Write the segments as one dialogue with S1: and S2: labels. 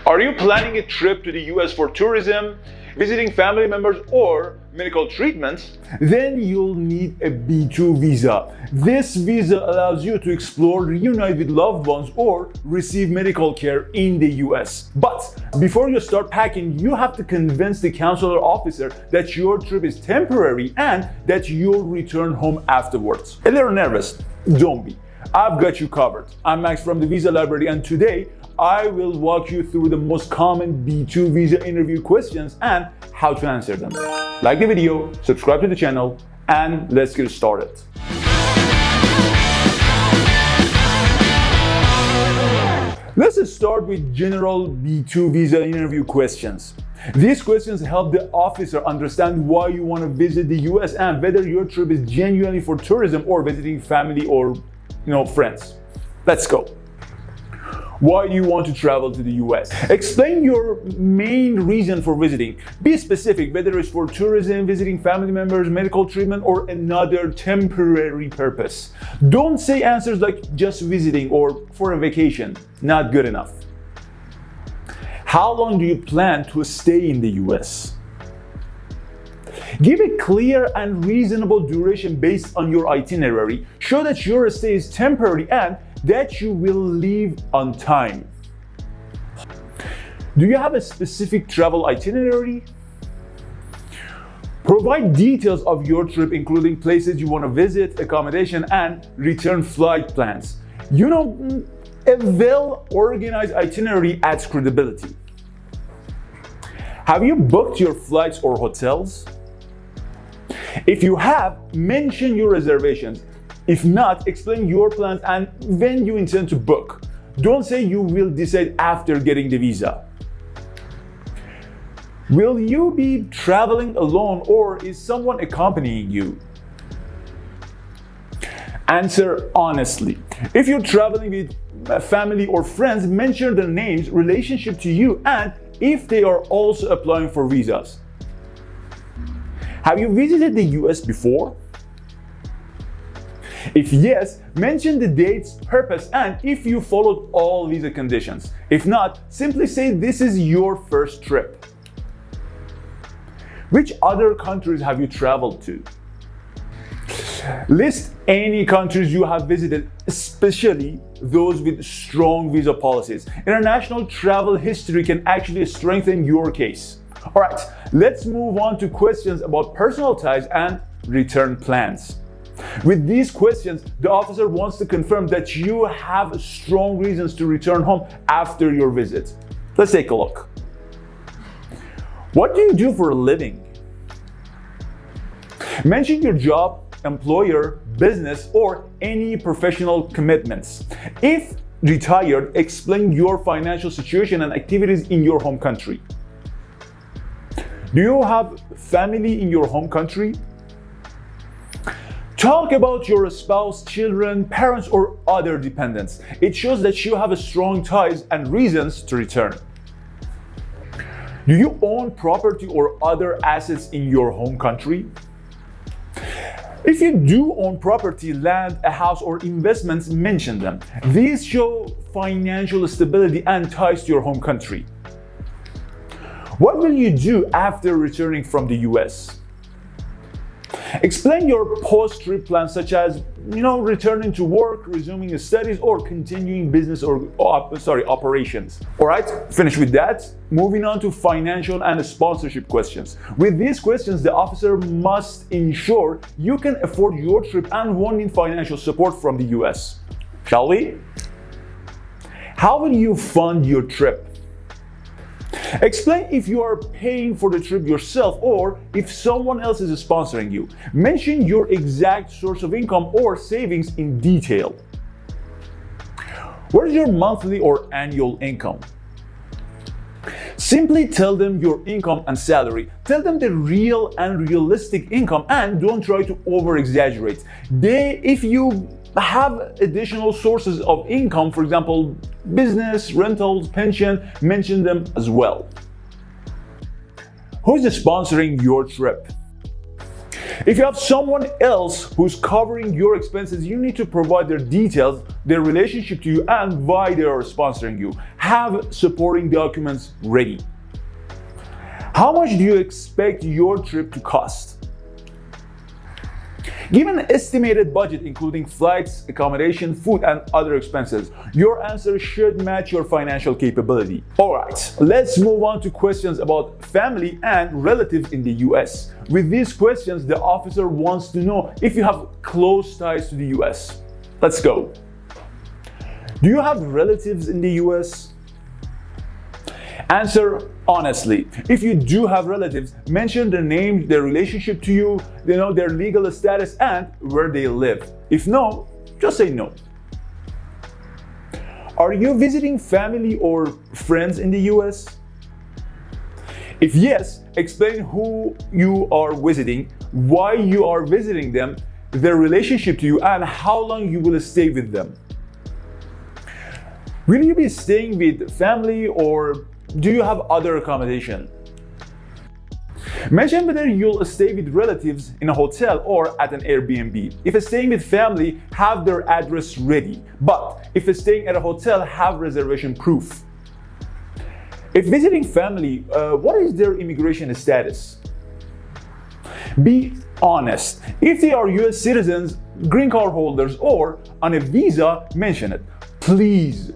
S1: Are you planning a trip to the US for tourism, visiting family members, or medical treatments? Then you'll need a B2 visa. This visa allows you to explore, reunite with loved ones, or receive medical care in the US. But before you start packing, you have to convince the consular officer that your trip is temporary and that you'll return home afterwards. A little nervous? Don't be. I've got you covered. I'm Max from the Visa Library, and today I will walk you through the most common B2 visa interview questions and how to answer them. Like the video, subscribe to the channel, and let's get started. Let's start with general B2 visa interview questions. These questions help the officer understand why you want to visit the US and whether your trip is genuinely for tourism or visiting family or friends. Let's go. Why do you want to travel to the US? Explain your main reason for visiting. Be specific, whether it's for tourism, visiting family members, medical treatment, or another temporary purpose. Don't say answers like just visiting or for a vacation. Not good enough. How long do you plan to stay in the US? Give a clear and reasonable duration based on your itinerary. Show that your stay is temporary and that you will leave on time. Do you have a specific travel itinerary? Provide details of your trip, including places you want to visit, accommodation, and return flight plans. A well-organized itinerary adds credibility. Have you booked your flights or hotels? If you have, mention your reservations. If not, explain your plans and when you intend to book. Don't say you will decide after getting the visa. Will you be traveling alone or is someone accompanying you? Answer honestly. If you're traveling with family or friends, mention their names, relationship to you, and if they are also applying for visas. Have you visited the US before? If yes, mention the dates, purpose, and if you followed all visa conditions. If not, simply say this is your first trip. Which other countries have you traveled to? List any countries you have visited, especially those with strong visa policies. International travel history can actually strengthen your case. All right, let's move on to questions about personal ties and return plans. With these questions, the officer wants to confirm that you have strong reasons to return home after your visit. Let's take a look. What do you do for a living? Mention your job, employer, business, or any professional commitments. If retired, explain your financial situation and activities in your home country. Do you have family in your home country? Talk about your spouse, children, parents, or other dependents. It shows that you have strong ties and reasons to return. Do you own property or other assets in your home country? If you do own property, land, a house, or investments, mention them. These show financial stability and ties to your home country. What will you do after returning from the US? Explain your post-trip plans, such as returning to work, resuming studies, or continuing business or operations. All right, finish with that. Moving on to financial and sponsorship questions. With these questions, the officer must ensure you can afford your trip and won't need financial support from the US. Shall we? How will you fund your trip? Explain if you are paying for the trip yourself or if someone else is sponsoring you. Mention your exact source of income or savings in detail. What is your monthly or annual income? Simply tell them your income and salary. Tell them the real and realistic income and don't try to over-exaggerate. If you have additional sources of income, for example, business, rentals, pension, mention them as well. Who is sponsoring your trip? If you have someone else who's covering your expenses, you need to provide their details, their relationship to you, and why they are sponsoring you. Have supporting documents ready. How much do you expect your trip to cost? Give an estimated budget including flights, accommodation, food, and other expenses. Your answer should match your financial capability. Alright, let's move on to questions about family and relatives in the US. With these questions, the officer wants to know if you have close ties to the US. Let's go. Do you have relatives in the US? Answer honestly. If you do have relatives, mention their name, their relationship to you, their legal status, and where they live. If no, just say no. Are you visiting family or friends in the US? If yes, explain who you are visiting, why you are visiting them, their relationship to you, and how long you will stay with them. Will you be staying with family or do you have other accommodation? Mention whether you'll stay with relatives in a hotel or at an Airbnb. If staying with family, have their address ready. But if staying at a hotel, have reservation proof. If visiting family, what is their immigration status? Be honest. If they are US citizens, green card holders, or on a visa, mention it. Please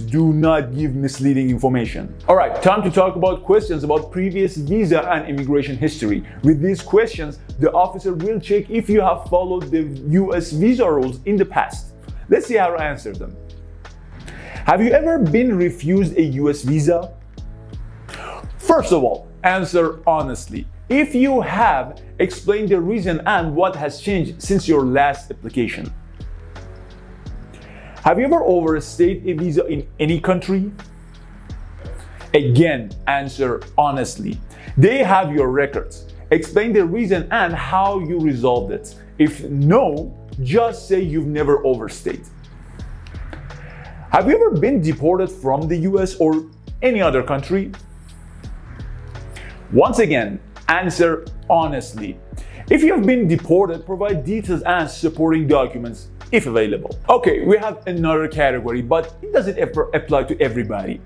S1: do not give misleading information. Alright, time to talk about questions about previous visa and immigration history. With these questions, the officer will check if you have followed the US visa rules in the past. Let's see how to answer them. Have you ever been refused a US visa? First of all, answer honestly. If you have, explain the reason and what has changed since your last application. Have you ever overstayed a visa in any country? Again, answer honestly. They have your records. Explain the reason and how you resolved it. If no, just say you've never overstayed. Have you ever been deported from the US or any other country? Once again, answer honestly. If you have been deported, provide details and supporting documents if available. Okay, we have another category, but it doesn't ever apply to everybody.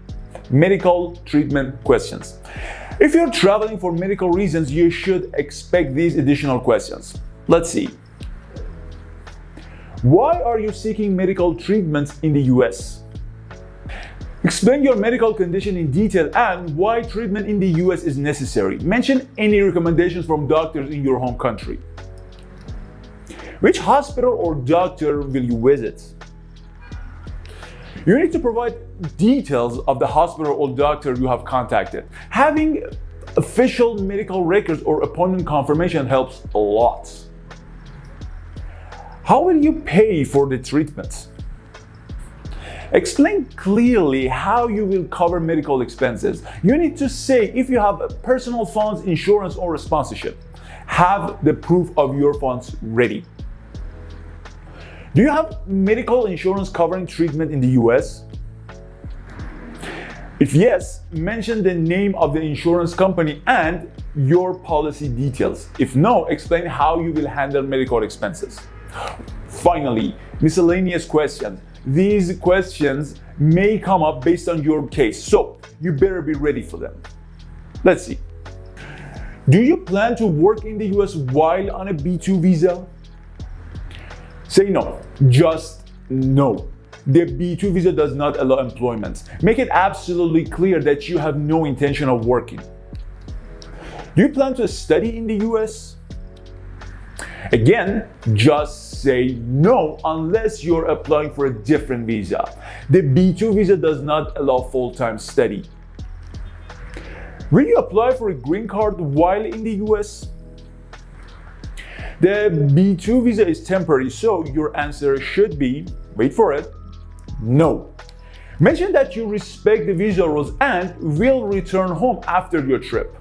S1: Medical treatment questions. If you're traveling for medical reasons, you should expect these additional questions. Let's see. Why are you seeking medical treatments in the US? Explain your medical condition in detail and why treatment in the US is necessary. Mention any recommendations from doctors in your home country. Which hospital or doctor will you visit? You need to provide details of the hospital or doctor you have contacted. Having official medical records or appointment confirmation helps a lot. How will you pay for the treatment? Explain clearly how you will cover medical expenses. You need to say if you have personal funds, insurance, or a sponsorship. Have the proof of your funds ready. Do you have medical insurance covering treatment in the US? If yes, mention the name of the insurance company and your policy details. If no, explain how you will handle medical expenses. Finally, miscellaneous questions. These questions may come up based on your case, so you better be ready for them. Let's see. Do you plan to work in the US while on a B2 visa? Say no, just no. The B2 visa does not allow employment. Make it absolutely clear that you have no intention of working. Do you plan to study in the US? Again, just say no unless you're applying for a different visa. The B2 visa does not allow full-time study. Will you apply for a green card while in the US? The B2 visa is temporary, so your answer should be, wait for it, no. Mention that you respect the visa rules and will return home after your trip.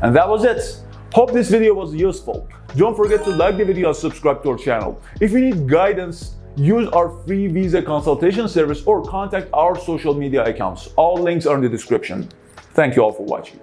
S1: And that was it. Hope this video was useful. Don't forget to like the video and subscribe to our channel. If you need guidance, use our free visa consultation service or contact our social media accounts. All links are in the description. Thank you all for watching.